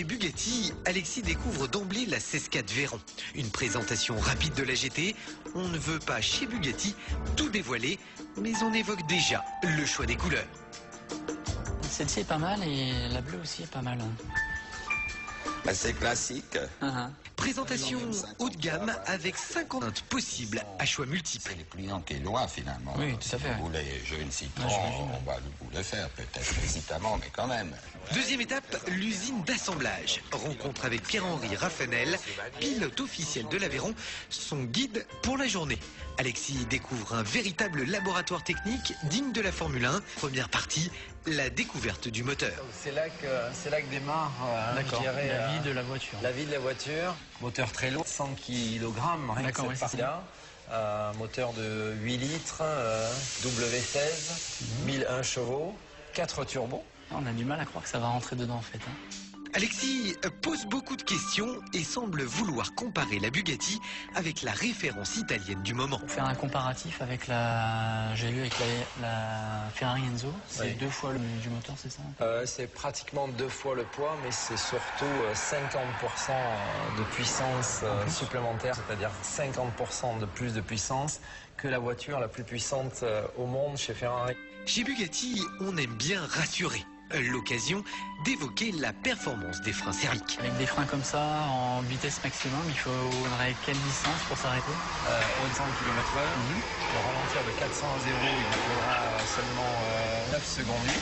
Chez Bugatti, Alexis découvre d'emblée la 16-4 Veyron. Une présentation rapide de la GT. On ne veut pas chez Bugatti tout dévoiler, mais on évoque déjà le choix des couleurs. Celle-ci est pas mal et la bleue aussi est pas mal. C'est classique. Présentation haut de gamme avec 50 teintes possibles à choix multiples. C'est les clients qui est loin finalement. Oui, tout à fait. Si vous voulez jeune citron, on va vous le faire, peut-être hésitamment, mais quand même. Deuxième étape, l'usine d'assemblage. Rencontre avec Pierre-Henri Raffanel, pilote officiel de l'Aveyron, son guide pour la journée. Alexis découvre un véritable laboratoire technique digne de la Formule 1. Première partie, la découverte du moteur. C'est là que démarre la vie de la voiture. La vie de la voiture. Moteur très lourd, 100 kg, rien que cette partie-là. Moteur de 8 litres, W16, 1001 chevaux, 4 turbos. On a du mal à croire que ça va rentrer dedans en fait. Alexis pose beaucoup de questions et semble vouloir comparer la Bugatti avec la référence italienne du moment. Pour faire un comparatif avec j'ai lu avec la Ferrari Enzo, c'est 2 fois le du moteur, c'est ça? C'est pratiquement 2 fois le poids, mais c'est surtout 50% de puissance supplémentaire, c'est-à-dire 50% de plus de puissance que la voiture la plus puissante au monde chez Ferrari. Chez Bugatti, on aime bien rassurer. L'occasion d'évoquer la performance des freins céramiques. Avec des freins comme ça, en vitesse maximum, il faudrait quelle distance pour s'arrêter? Au 100 km/h. Pour ralentir de 400 à 0, il vous faudra seulement 9 secondes 8.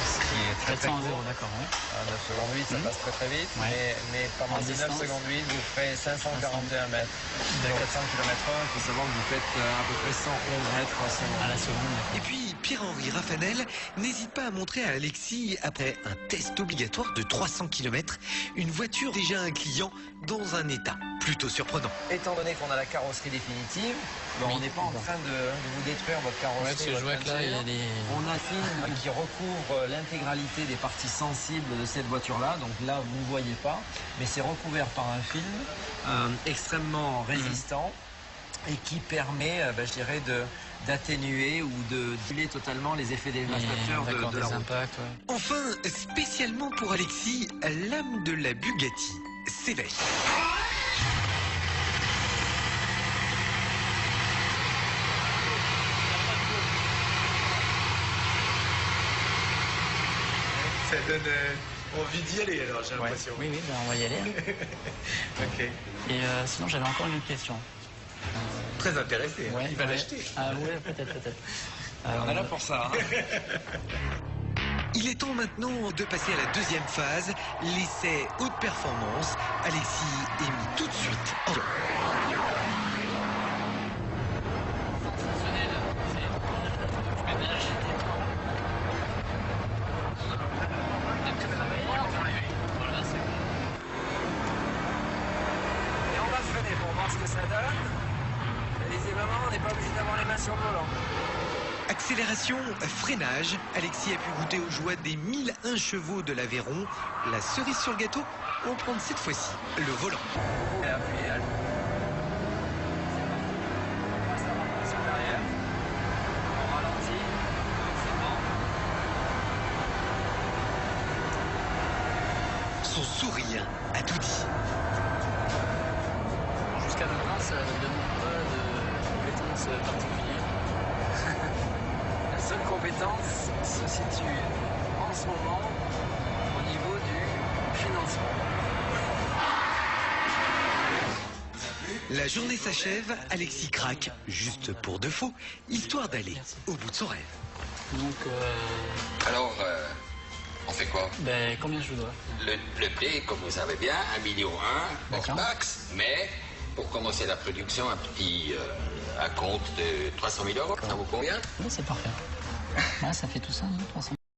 Ce qui est très 400 à court. 0, d'accord, oui. 9 secondes 8, ça passe très vite. Ouais. Mais pendant ces 9 secondes 8, vous ferez 541 mètres. De 400 km/h, il faut savoir que vous faites à peu près 111 mètres à la seconde. Et puis, Pierre-Henri Raffanel n'hésite pas à montrer à Alexis, après un test obligatoire de 300 km, une voiture déjà un client dans un état plutôt surprenant. Étant donné qu'on a la carrosserie définitive, on n'est pas en train de vous détruire votre carrosserie. Ouais, parce que je vois que là, il y a des... On a un film qui recouvre l'intégralité des parties sensibles de cette voiture-là. Donc là, vous ne voyez pas, mais c'est recouvert par un film extrêmement résistant et qui permet, je dirais, d'atténuer ou de diluer totalement les effets dévastateurs de la route. Impacts, ouais. Enfin, spécialement pour Alexis, l'âme de la Bugatti s'éveille. Ça donne envie d'y aller alors, j'ai l'impression. Oui, on va y aller. Ok. Et sinon, j'avais encore une autre question. Très intéressé, il va l'acheter. Ah oui, peut-être. On est là pour ça. Il est temps maintenant de passer à la deuxième phase, l'essai haute performance. Alexis est mis tout de suite en jeu. Et on va freiner pour voir ce que ça donne. Visiblement, on n'est pas obligé d'avoir les mains sur le volant. Accélération, freinage, Alexis a pu goûter aux joies des 1001 chevaux de l'Aveyron. La cerise sur le gâteau, on prend cette fois-ci le volant. Et appuyez. Sur l'arrière. On ralentit. Son sourire a tout dit. Jusqu'à maintenant, ça ne demande pas de compétences particulières. La seule compétence se situe en ce moment au niveau du financement. La journée s'achève, Alexis craque, juste pour de faux, histoire d'aller au bout de son rêve. Donc, Alors, on fait quoi? combien je dois? Le prix, comme vous savez bien, 1,1 million hors taxe, mais pour commencer la production, un petit compte de 300 000 €, ça vous convient? Oui, c'est parfait. Ouais, ça fait tout ça, 300.